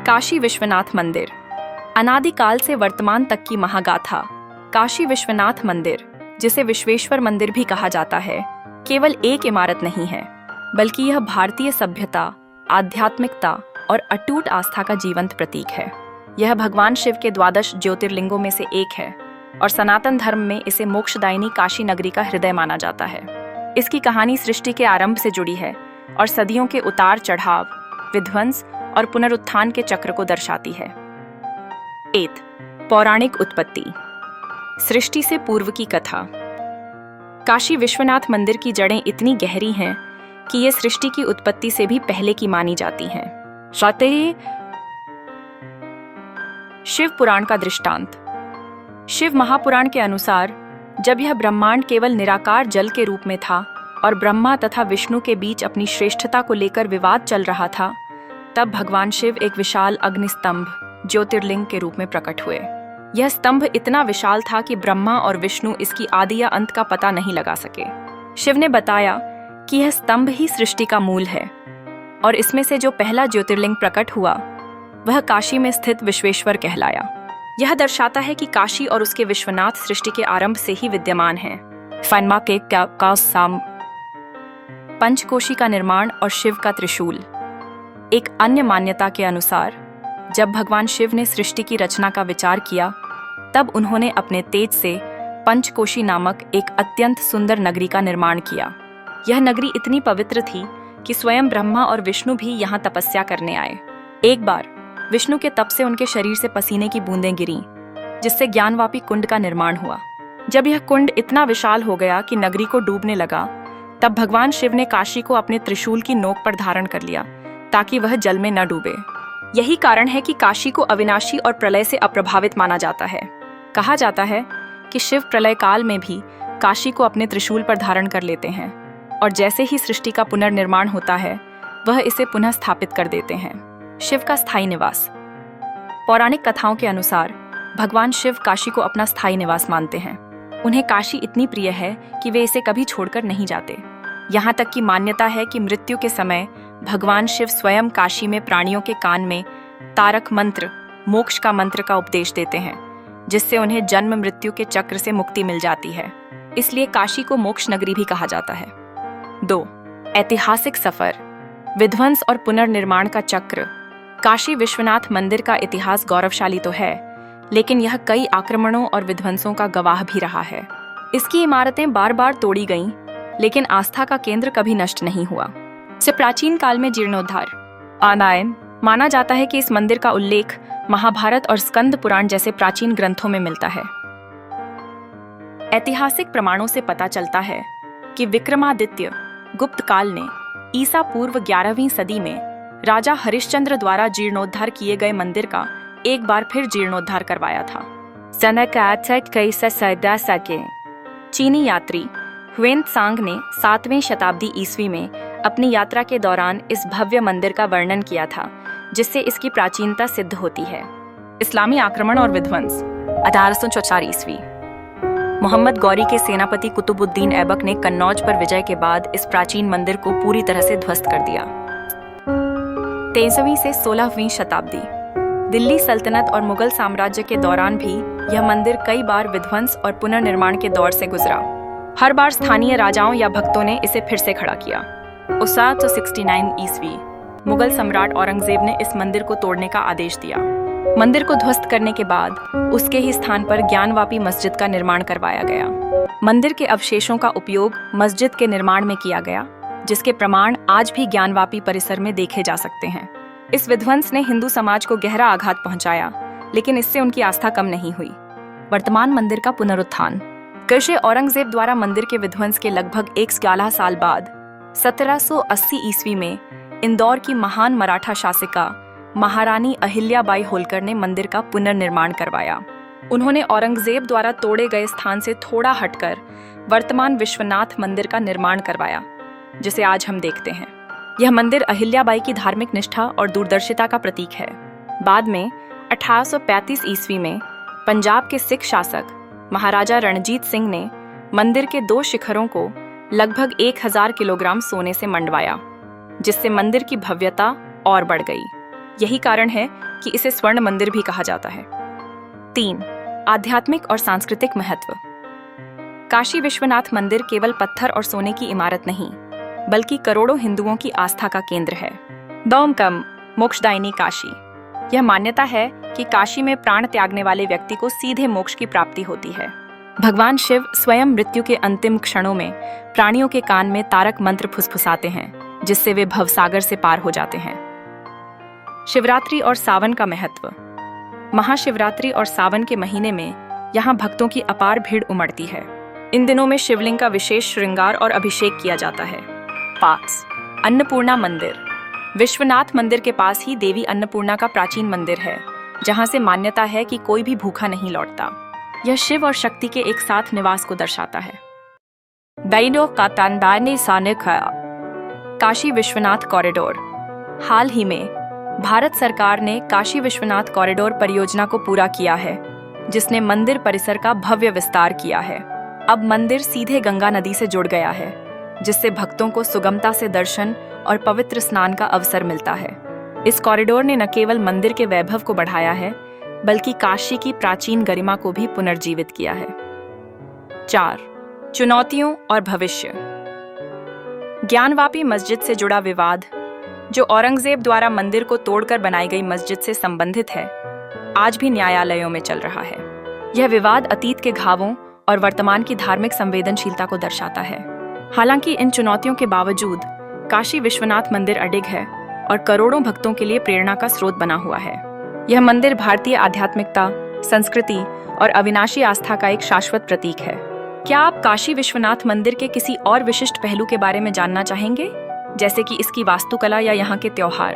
काशी विश्वनाथ मंदिर, अनादिकाल से वर्तमान तक की महागाथा। काशी विश्वनाथ मंदिर, जिसे विश्वेश्वर मंदिर भी कहा जाता है, केवल एक इमारत नहीं है, बल्कि यह भारतीय सभ्यता, आध्यात्मिकता और अटूट आस्था का जीवंत प्रतीक है। यह भगवान शिव के 12 ज्योतिर्लिंगों में से एक है और सनातन धर्म में इसे मोक्षदायिनी काशी नगरी का हृदय माना जाता है। इसकी कहानी सृष्टि के आरंभ से जुड़ी है और सदियों के उतार चढ़ाव, विध्वंस और पुनरुत्थान के चक्र को दर्शाती है। 8. पौराणिक उत्पत्ति। सृष्टि से पूर्व की कथा। काशी विश्वनाथ मंदिर की जड़ें इतनी गहरी हैं कि ये सृष्टि की उत्पत्ति से भी पहले की मानी जाती हैं। शिव पुराण का दृष्टांत। शिव महापुराण के अनुसार जब यह ब्रह्मांड केवल निराकार जल के रूप में था और ब्रह्मा तथा विष्णु के बीच अपनी श्रेष्ठता को लेकर विवाद चल रहा था, तब भगवान शिव एक विशाल अग्निस्तंभ ज्योतिर्लिंग के रूप में प्रकट हुए। यह स्तंभ इतना विशाल था कि ब्रह्मा और विष्णु इसकी आदि या अंत का पता नहीं लगा सके। शिव ने बताया कि यह स्तंभ ही सृष्टि का मूल है और इसमें से जो पहला ज्योतिर्लिंग प्रकट हुआ वह काशी में स्थित विश्वेश्वर कहलाया। यह दर्शाता है कि काशी और उसके विश्वनाथ सृष्टि के आरंभ से ही विद्यमान हैं। पंचकोशी का निर्माण और शिव का त्रिशूल। एक अन्य मान्यता के अनुसार जब भगवान शिव ने सृष्टि की रचना का विचार किया, तब उन्होंने अपने तेज से पंचकोशी नामक एक अत्यंत सुंदर नगरी का निर्माण किया। यह नगरी इतनी पवित्र थी कि स्वयं ब्रह्मा और विष्णु भी यहाँ तपस्या करने आए। एक बार विष्णु के तप से उनके शरीर से पसीने की बूंदें गिरीं, जिससे ज्ञानवापी कुंड का निर्माण हुआ। जब यह कुंड इतना विशाल हो गया कि नगरी को डूबने लगा, तब भगवान शिव ने काशी को अपने त्रिशूल की नोक पर धारण कर लिया ताकि वह जल में न डूबे। यही कारण है कि काशी को अविनाशी और प्रलय से अप्रभावित माना जाता है। कहा जाता है कि शिव प्रलय काल में भी काशी को अपने त्रिशूल पर धारण कर लेते हैं और जैसे ही सृष्टि का पुनर्निर्माण होता है, वह इसे पुनः स्थापित कर देते हैं। शिव का स्थायी निवास। पौराणिक कथाओं के अनुसार भगवान शिव काशी को अपना स्थायी निवास मानते हैं। उन्हें काशी इतनी प्रिय है कि वे इसे कभी छोड़कर नहीं जाते। यहाँ तक की मान्यता है कि मृत्यु के समय भगवान शिव स्वयं काशी में प्राणियों के कान में तारक मंत्र, मोक्ष का मंत्र का उपदेश देते हैं, जिससे उन्हें जन्म मृत्यु के चक्र से मुक्ति मिल जाती है। इसलिए काशी को मोक्ष नगरी भी कहा जाता है। 2. ऐतिहासिक सफर। विध्वंस और पुनर्निर्माण का चक्र। काशी विश्वनाथ मंदिर का इतिहास गौरवशाली तो है, लेकिन यह कई आक्रमणों और विध्वंसों का गवाह भी रहा है। इसकी इमारतें बार बार तोड़ी गईं, लेकिन आस्था का केंद्र कभी नष्ट नहीं हुआ। से प्राचीन काल में जीर्णोद्धार। आनायन माना जाता है कि इस मंदिर का उल्लेख महाभारत और स्कंद पुराण जैसे प्राचीन ग्रंथों में मिलता है। ऐतिहासिक प्रमाणों से पता चलता है कि विक्रमादित्य गुप्त काल ने ईसा पूर्व 11वीं सदी में राजा हरिश्चंद्र द्वारा जीर्णोद्धार किए गए मंदिर का एक बार फिर जीर्णोद्धार करवाया था। चीनी यात्री ह्वेनत्सांग ने 7वीं शताब्दी ईस्वी में अपनी यात्रा के दौरान इस भव्य मंदिर का वर्णन किया था, जिससे इसकी प्राचीनता सिद्ध होती है। इस्लामी आक्रमण और विध्वंस। 1804 ईस्वी मोहम्मद गौरी के सेनापति कुतुबुद्दीन ऐबक ने कन्नौज पर विजय के बाद इस प्राचीन मंदिर को पूरी तरह से ध्वस्त कर दिया। 13वीं से 16वीं शताब्दी। दिल्ली सल्तनत और मुगल साम्राज्य के दौरान भी यह मंदिर कई बार विध्वंस और पुनर्निर्माण के दौर से गुजरा। हर बार स्थानीय राजाओं या भक्तों ने इसे फिर से खड़ा किया। 1769 ईस्वी मुगल सम्राट औरंगजेब ने इस मंदिर को तोड़ने का आदेश दिया। मंदिर को ध्वस्त करने के बाद उसके ही स्थान पर ज्ञानवापी मस्जिद का निर्माण करवाया गया। मंदिर के अवशेषों का उपयोग मस्जिद के निर्माण में किया गया, जिसके प्रमाण आज भी ज्ञानवापी परिसर में देखे जा सकते हैं। इस विध्वंस ने हिंदू समाज को गहरा आघात पहुंचाया, लेकिन इससे उनकी आस्था कम नहीं हुई। वर्तमान मंदिर का पुनरुत्थान। कृष्ण औरंगजेब द्वारा मंदिर के विध्वंस के लगभग 11 साल बाद 1780 ईस्वी में इंदौर की महान मराठा शासिका महारानी अहिल्याबाई होलकर ने मंदिर का पुनर्निर्माण करवाया। उन्होंने औरंगजेब द्वारा तोड़े गए स्थान से थोड़ा हटकर वर्तमान विश्वनाथ मंदिर का निर्माण करवाया, जिसे आज हम देखते हैं। यह मंदिर अहिल्याबाई की धार्मिक निष्ठा और दूरदर्शिता का प्रतीक है। बाद में 1835 ईस्वी में पंजाब के सिख शासक महाराजा रणजीत सिंह ने मंदिर के 2 शिखरों को लगभग 1000 किलोग्राम सोने से मंडवाया, जिससे मंदिर की भव्यता और बढ़ गई। यही कारण है कि इसे स्वर्ण मंदिर भी कहा जाता है। 3. आध्यात्मिक और सांस्कृतिक महत्व। काशी विश्वनाथ मंदिर केवल पत्थर और सोने की इमारत नहीं, बल्कि करोड़ों हिंदुओं की आस्था का केंद्र है। दौमकम मोक्षदायिनी काशी। यह मान्यता है कि काशी में प्राण त्यागने वाले व्यक्ति को सीधे मोक्ष की प्राप्ति होती है। भगवान शिव स्वयं मृत्यु के अंतिम क्षणों में प्राणियों के कान में तारक मंत्र फुसफुसाते हैं, जिससे वे भवसागर से पार हो जाते हैं। शिवरात्रि और सावन का महत्व। महाशिवरात्रि और सावन के महीने में यहाँ भक्तों की अपार भीड़ उमड़ती है। इन दिनों में शिवलिंग का विशेष श्रृंगार और अभिषेक किया जाता है। 5. अन्नपूर्णा मंदिर। विश्वनाथ मंदिर के पास ही देवी अन्नपूर्णा का प्राचीन मंदिर है, जहाँ से मान्यता है कि कोई भी भूखा नहीं लौटता। यह शिव और शक्ति के एक साथ निवास को दर्शाता है। बैनो का तानबानी सानिखया। काशी विश्वनाथ कॉरिडोर। हाल ही में भारत सरकार ने काशी विश्वनाथ कॉरिडोर परियोजना को पूरा किया है, जिसने मंदिर परिसर का भव्य विस्तार किया है। अब मंदिर सीधे गंगा नदी से जुड़ गया है, जिससे भक्तों को सुगमता से दर्शन और पवित्र स्नान का अवसर मिलता है। इस कॉरिडोर ने न केवल मंदिर के वैभव को बढ़ाया है, बल्कि काशी की प्राचीन गरिमा को भी पुनर्जीवित किया है। 4. चुनौतियों और भविष्य। ज्ञानवापी मस्जिद से जुड़ा विवाद, जो औरंगजेब द्वारा मंदिर को तोड़कर बनाई गई मस्जिद से संबंधित है, आज भी न्यायालयों में चल रहा है। यह विवाद अतीत के घावों और वर्तमान की धार्मिक संवेदनशीलता को दर्शाता है। हालांकि इन चुनौतियों के बावजूद काशी विश्वनाथ मंदिर अडिग है और करोड़ों भक्तों के लिए प्रेरणा का स्रोत बना हुआ है। यह मंदिर भारतीय आध्यात्मिकता, संस्कृति और अविनाशी आस्था का एक शाश्वत प्रतीक है। क्या आप काशी विश्वनाथ मंदिर के किसी और विशिष्ट पहलू के बारे में जानना चाहेंगे, जैसे कि इसकी वास्तुकला या यहाँ के त्योहार?